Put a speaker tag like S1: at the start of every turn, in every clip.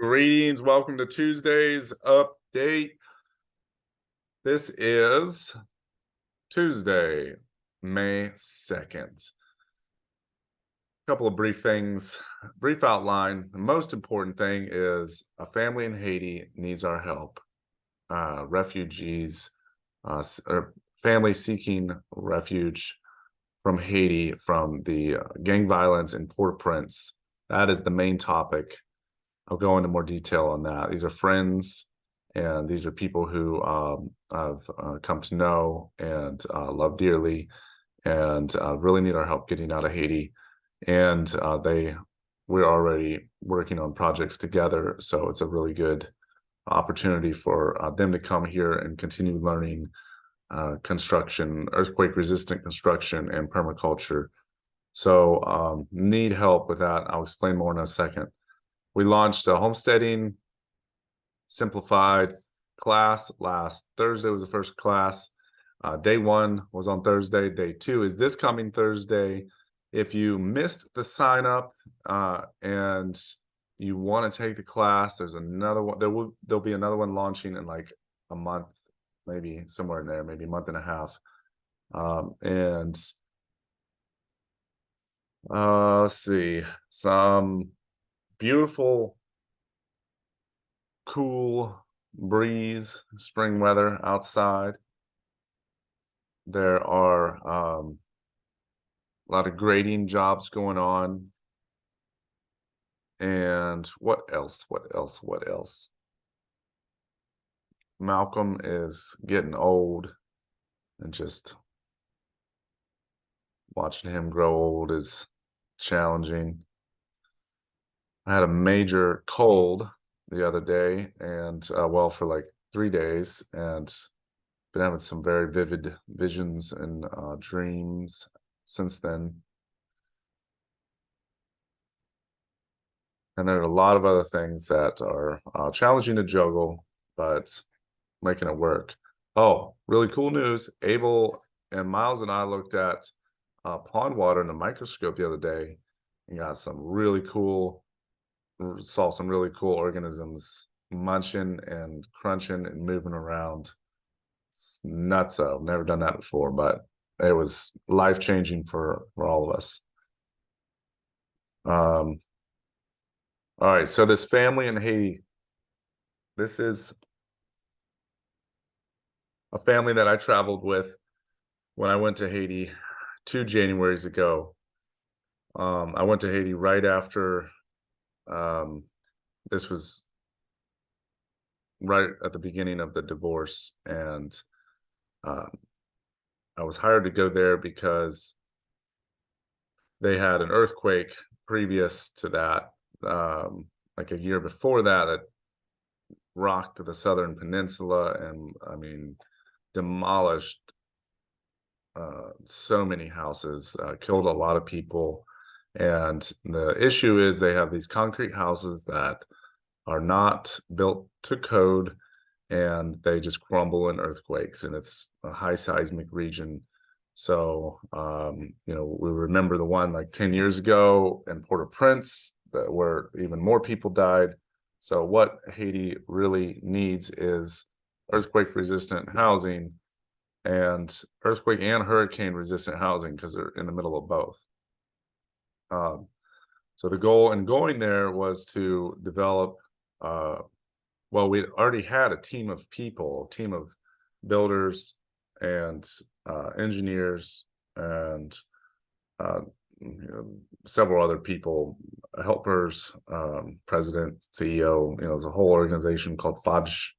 S1: Greetings. Welcome to Tuesday's update. This is Tuesday, May 2nd. Couple of brief things, brief outline. The most important thing is a family in Haiti needs our help. Refugees, or family seeking refuge from Haiti from the gang violence in Port-au-Prince. That is the main topic. I'll go into more detail on that. These are friends, and these are people who I've come to know and love dearly, and really need our help getting out of Haiti. And we're already working on projects together, so it's a really good opportunity for them to come here and continue learning construction, earthquake-resistant construction, and permaculture. So need help with that. I'll explain more in a second. We launched a homesteading simplified class last Thursday was the first class. Day one was on Thursday. Day two is this coming Thursday. If you missed the sign up and you want to take the class, there's another one. There'll be another one launching in like a month, maybe somewhere in there, maybe a month and a half. And let's see, some beautiful, cool breeze, spring weather outside. There are a lot of grading jobs going on. And what else? What else? What else? Malcolm is getting old, and just watching him grow old is challenging. I had a major cold the other day, and well, for like 3 days, and been having some very vivid visions and dreams since then. And there are a lot of other things that are challenging to juggle, but making it work. Oh, really cool news. Abel and Miles and I looked at pond water in a microscope the other day and got some really cool, saw some really cool organisms munching and crunching and moving around. It's nutso. Never done that before, but it was life-changing for all of us. All right, so this family in Haiti, this is a family that I traveled with when I went to Haiti 2 Januaries ago. I went to Haiti right after this was right at the beginning of the divorce, and um, I was hired to go there because they had an earthquake previous to that, like a year before that, that rocked the southern peninsula, and I mean, demolished so many houses, killed a lot of people. And the issue is they have these concrete houses that are not built to code, and they just crumble in earthquakes, and it's a high seismic region. So we remember the one like 10 years ago in Port-au-Prince where even more people died. So what Haiti really needs is earthquake resistant housing, and earthquake and hurricane resistant housing, because they're in the middle of both. So the goal in going there was to develop, well, we already had a team of people, a team of builders and engineers, and several other people, helpers, president, CEO. There's a whole organization called Fadche,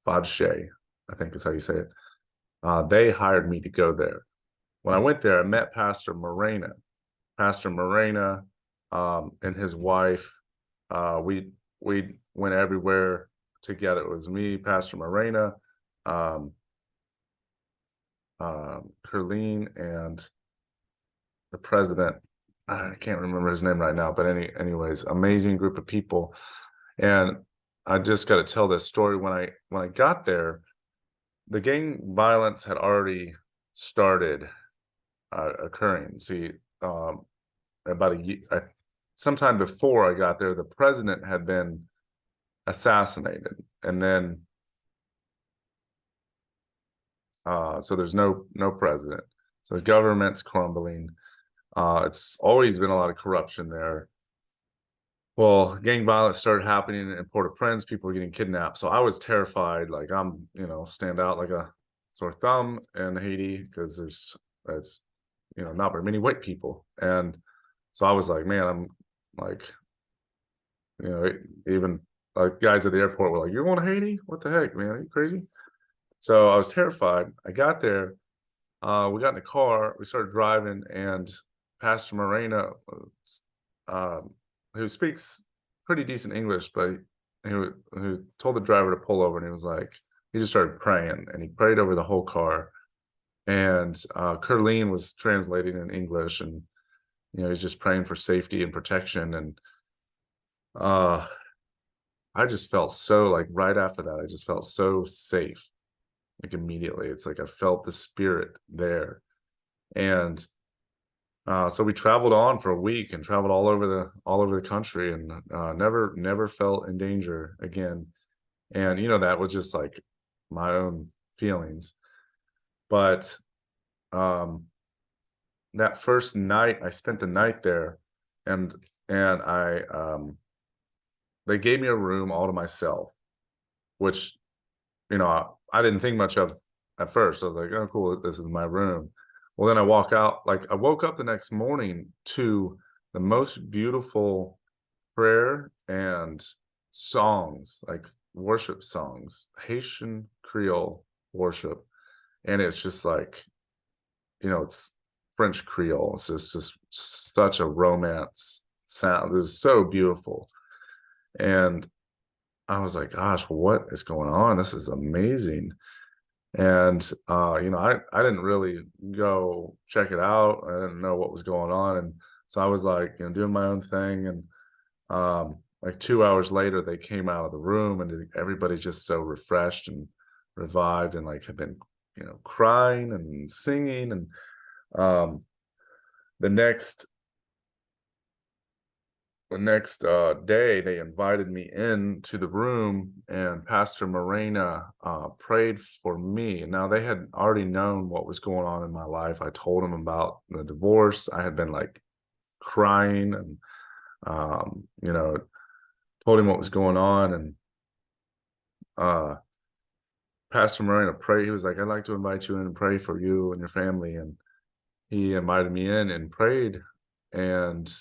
S1: I think is how you say it. They hired me to go there. When I went there, I met Pastor Morena. Pastor Morena and his wife. We went everywhere together. It was me, Pastor Morena, Kerline, and the president. I can't remember his name right now, but anyways, amazing group of people. And I just got to tell this story. When I got there, the gang violence had already started occurring. See, about sometime before I got there, the president had been assassinated, and then so there's no president. So the government's crumbling. It's always been a lot of corruption there. Well, gang violence started happening in Port-au-Prince. People were getting kidnapped. So I was terrified. Like I'm, stand out like a sore thumb in Haiti because it's not very many white people. And so I was like, man, I'm like, even like guys at the airport were like, "You're going to Haiti? What the heck, man? Are you crazy?" So I was terrified. I got there. We got in the car. We started driving, and Pastor Morena, um, who speaks pretty decent English, but who told the driver to pull over, and he was like, he just started praying, and he prayed over the whole car. And Curleen was translating in English, and he's just praying for safety and protection. And uh, I just felt so like right after that, I just felt so safe. Like immediately, it's like I felt the spirit there. And so we traveled on for a week and traveled all over the country, and never felt in danger again. And that was just like my own feelings. But um, that first night, I spent the night there, and I they gave me a room all to myself, which I didn't think much of at first. I was like, oh, cool, this is my room. Well, then I walk out, like I woke up the next morning to the most beautiful prayer and songs, like worship songs, Haitian Creole worship. And it's just like, it's French Creole. It's just such a romance sound. This is so beautiful. And I was like, gosh, what is going on? This is amazing. And I didn't really go check it out. I didn't know what was going on. And so I was like, doing my own thing. And like 2 hours later, they came out of the room, and everybody's just so refreshed and revived, and like had been, crying and singing. And um the next day, they invited me in to the room, and Pastor Morena prayed for me. Now, they had already known what was going on in my life. I told them about the divorce. I had been like crying, and told him what was going on. And uh Pastor Morena prayed. He was like, "I'd like to invite you in and pray for you and your family." And he invited me in and prayed. And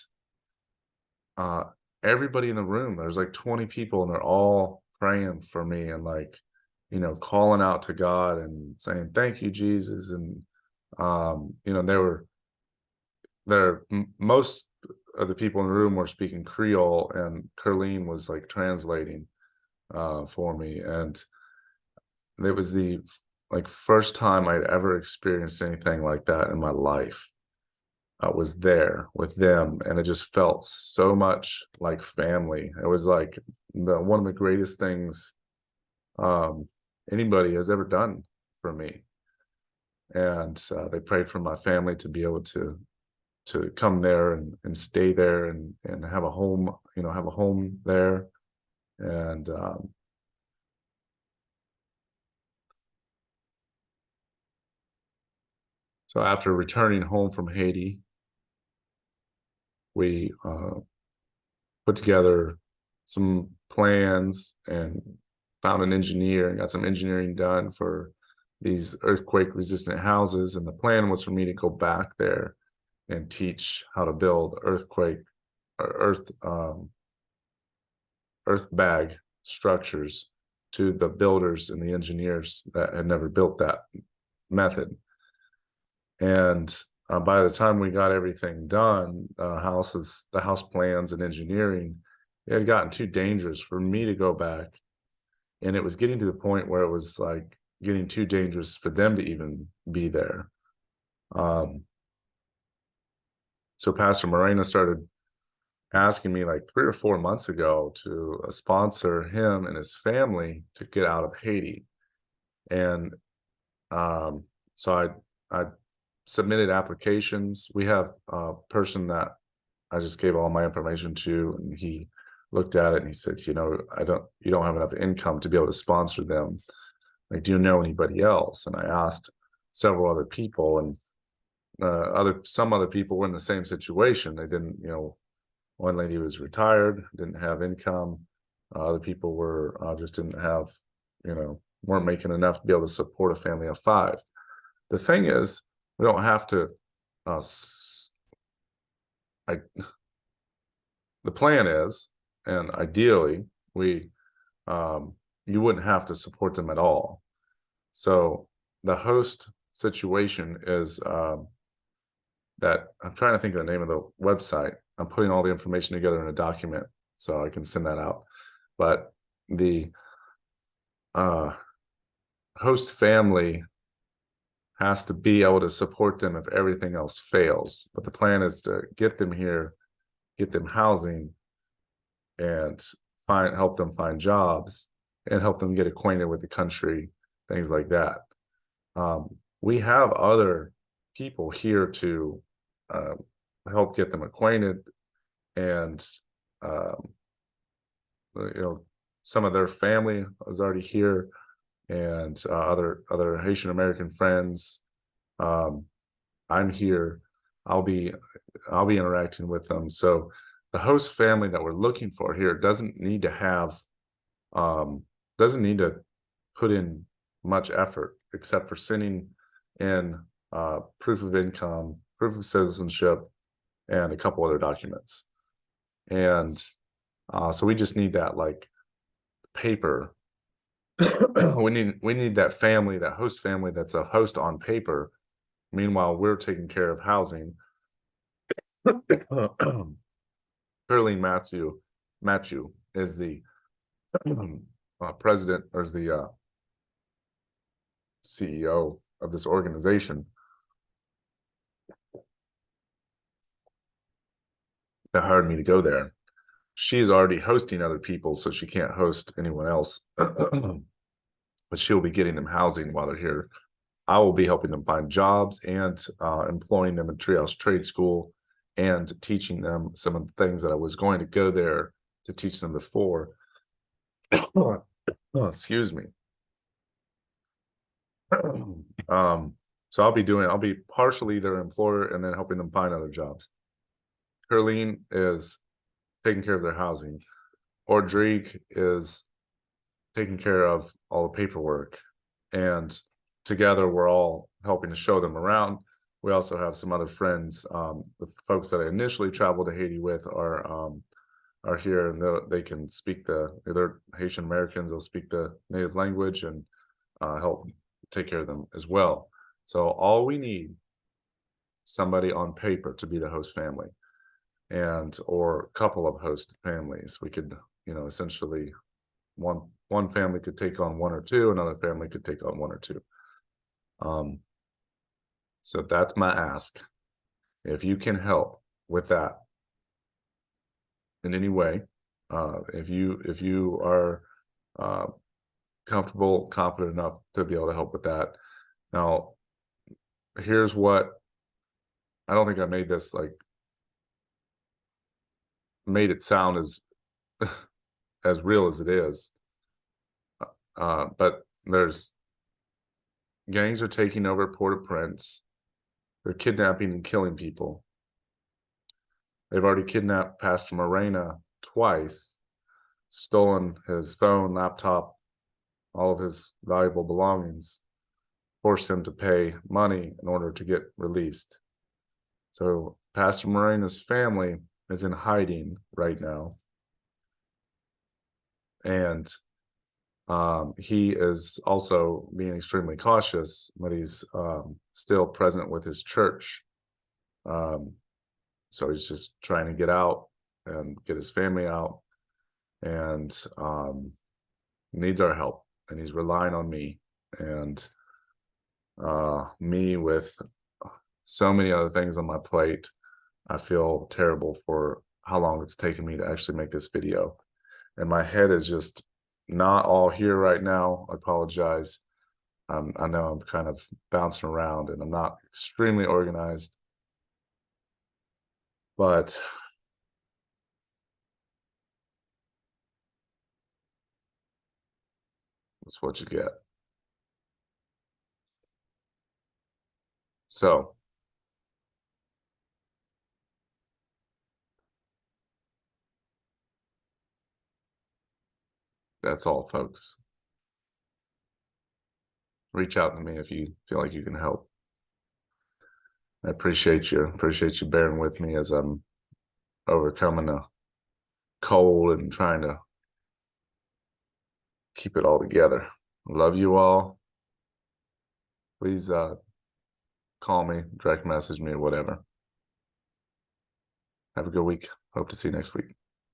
S1: uh everybody in the room, there's like 20 people, and they're all praying for me, and like calling out to God and saying, "Thank you, Jesus." And they were there. Most of the people in the room were speaking Creole, and Curleen was like translating for me. And it was the like first time I'd ever experienced anything like that in my life. I was there with them, and it just felt so much like family. It was like one of the greatest things um, anybody has ever done for me. And they prayed for my family to be able to come there and stay there, and have a home, have a home there. And so after returning home from Haiti, we put together some plans and found an engineer and got some engineering done for these earthquake resistant houses. And the plan was for me to go back there and teach how to build earthquake or earth bag structures to the builders and the engineers that had never built that method. And by the time we got everything done, the house plans and engineering, it had gotten too dangerous for me to go back. And it was getting to the point where it was like getting too dangerous for them to even be there. Um, so Pastor Morena started asking me like 3 or 4 months ago to sponsor him and his family to get out of Haiti. And so I submitted applications. We have a person that I just gave all my information to, and he looked at it and he said, you don't have enough income to be able to sponsor them. Like, do you know anybody else? And I asked several other people, and some other people were in the same situation. They didn't, one lady was retired, didn't have income. Other people were just didn't have, weren't making enough to be able to support a family of 5. The thing is, we don't have to. The plan is, and ideally, you wouldn't have to support them at all. So the host situation is that I'm trying to think of the name of the website. I'm putting all the information together in a document so I can send that out. But the host family has to be able to support them if everything else fails. But the plan is to get them here, get them housing, and help them find jobs, and help them get acquainted with the country, things like that. We have other people here to help get them acquainted, and some of their family is already here, and other Haitian American friends. I'm here. I'll be interacting with them. So the host family that we're looking for here doesn't need to put in much effort, except for sending in proof of income, proof of citizenship, and a couple other documents. And so we just need that, like, paper. we need that family, that host family that's a host on paper. Meanwhile, we're taking care of housing. Caroline Matthew is the president, or is the CEO of this organization that hired me to go there. She's already hosting other people, so she can't host anyone else. But she'll be getting them housing while they're here. I will be helping them find jobs and employing them in Treehouse Trade School, and teaching them some of the things that I was going to go there to teach them before. Oh, excuse me. So I'll be partially their employer and then helping them find other jobs. Caroline is taking care of their housing. Audric is taking care of all the paperwork, and together we're all helping to show them around. We also have some other friends. The folks that I initially traveled to Haiti with are here, and they can speak they're Haitian Americans. They'll speak the native language and help take care of them as well. So all we need, somebody on paper to be the host family, or a couple of host families. We could, essentially, one family could take on 1 or 2, another family could take on 1 or 2. So that's my ask. If you can help with that in any way, if you are comfortable, confident enough to be able to help with that. Now, here's what I don't think I made this made it sound as as real as it is. But there's gangs are taking over Port-au-Prince. They're kidnapping and killing people. They've already kidnapped Pastor Morena twice, stolen his phone, laptop, all of his valuable belongings, forced him to pay money in order to get released. So Pastor Morena's family is in hiding right now. And he is also being extremely cautious, but he's still present with his church. So he's just trying to get out and get his family out, and needs our help. And he's relying on me, and me with so many other things on my plate. I feel terrible for how long it's taken me to actually make this video. And my head is just not all here right now. I apologize. I know I'm kind of bouncing around, and I'm not extremely organized. But That's what you get. So that's all, folks. Reach out to me if you feel like you can help. I appreciate you. Appreciate you bearing with me as I'm overcoming a cold and trying to keep it all together. Love you all. Please call me, direct message me, whatever. Have a good week. Hope to see you next week.